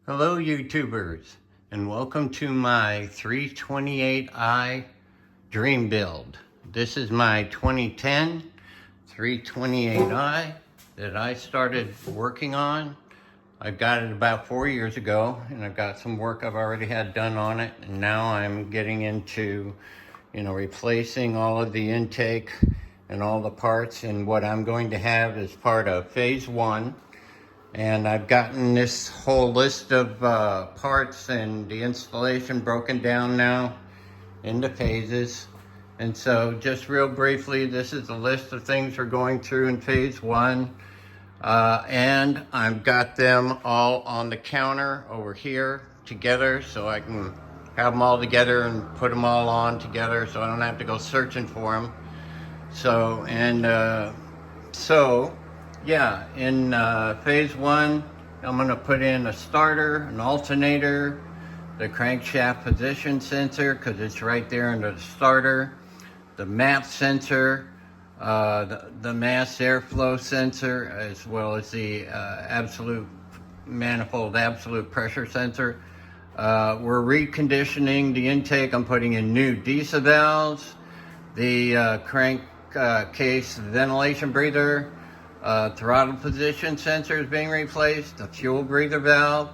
Hello YouTubers, and welcome to my 328i dream build. This is my 2010 328i that I started working on. I got it about 4 years ago, and I've got some work I've already had done on it, and now I'm getting into replacing all of the intake and all the parts, and what I'm going to have is part of Phase 1. And I've gotten this whole list of parts and the installation broken down now into phases. And so just real briefly, this is the list of things we're going through in Phase 1. And I've got them all on the counter over here together, so I can have them all together and put them all on together so I don't have to go searching for them. Yeah, in Phase 1, I'm going to put in a starter, an alternator, the crankshaft position sensor, because it's right there under the starter, the map sensor, the mass airflow sensor, as well as the manifold absolute pressure sensor. We're reconditioning the intake. I'm putting in new DISA valves, the crank case ventilation breather, throttle position sensor is being replaced, the fuel breather valve,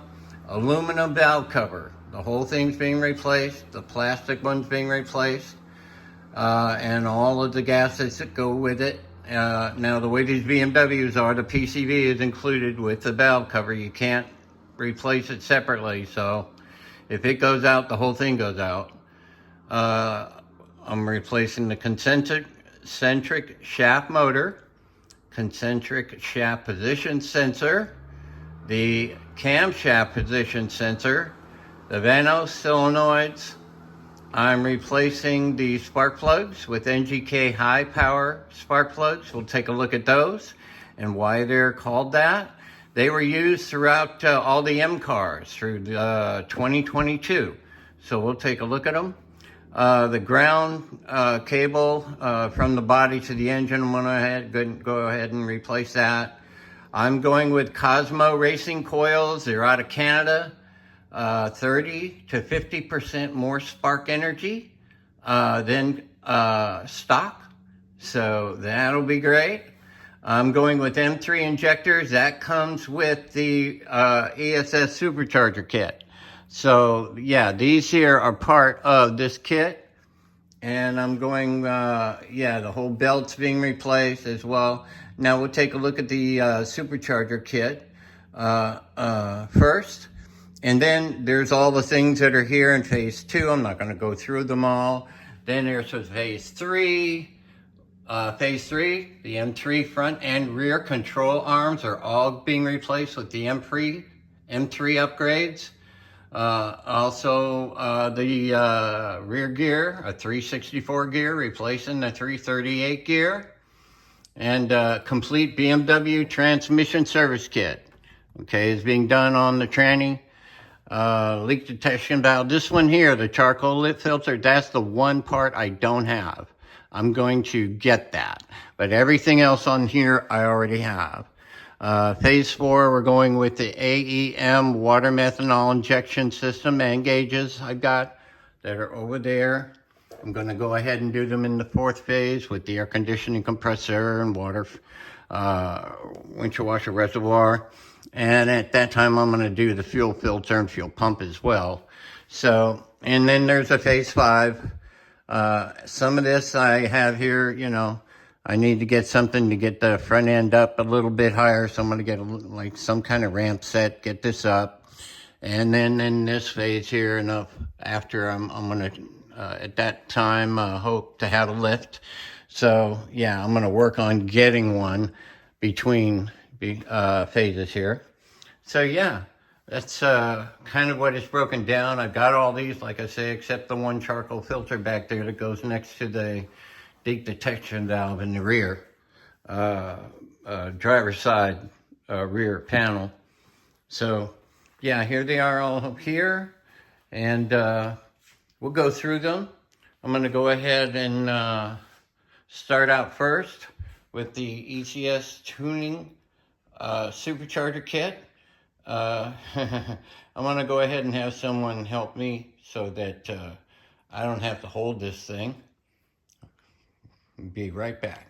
aluminum valve cover, the whole thing's being replaced, the plastic one's being replaced, and all of the gaskets that go with it. Now the way these BMWs are, the PCV is included with the valve cover. You can't replace it separately, so if it goes out, the whole thing goes out. I'm replacing the concentric shaft motor, concentric shaft position sensor, the camshaft position sensor, the Vanos solenoids. I'm replacing the spark plugs with NGK high power spark plugs. We'll take a look at those and why they're called that. They were used throughout all the M cars through 2022. So we'll take a look at them. The ground cable from the body to the engine, I'm going to go ahead and replace that. I'm going with Cosmo racing coils. They're out of Canada. 30 to 50% more spark energy than stock. So that'll be great. I'm going with M3 injectors. That comes with the ESS supercharger kit. So yeah, these here are part of this kit, and I'm going, the whole belt's being replaced as well. Now we'll take a look at the supercharger kit first, and then there's all the things that are here in Phase 2. I'm not going to go through them all. Then there's Phase 3. Phase 3, the M3 front and rear control arms are all being replaced with the M3 upgrades. Also, the rear gear, a 364 gear, replacing the 338 gear, and complete BMW transmission service kit. Okay, is being done on the tranny. Leak detection valve. This one here, the charcoal lip filter, that's the one part I don't have. I'm going to get that, but everything else on here I already have. Phase 4, we're going with the AEM water methanol injection system and gauges I've got that are over there. I'm going to go ahead and do them in the 4th phase with the air conditioning compressor and water windshield washer reservoir. And at that time, I'm going to do the fuel filter and fuel pump as well. So, and then there's a Phase 5. Some of this I have here, I need to get something to get the front end up a little bit higher. So I'm going to get like some kind of ramp set, get this up. And then in this phase here, after I'm going to, at that time, hope to have a lift. So yeah, I'm going to work on getting one between phases here. So yeah, that's kind of what it's broken down. I've got all these, like I say, except the one charcoal filter back there that goes next to the leak detection valve in the rear, driver's side rear panel. So yeah, here they are all up here, and we'll go through them. I'm going to go ahead and start out first with the ECS tuning supercharger kit. I'm going to go ahead and have someone help me so that I don't have to hold this thing. Be right back.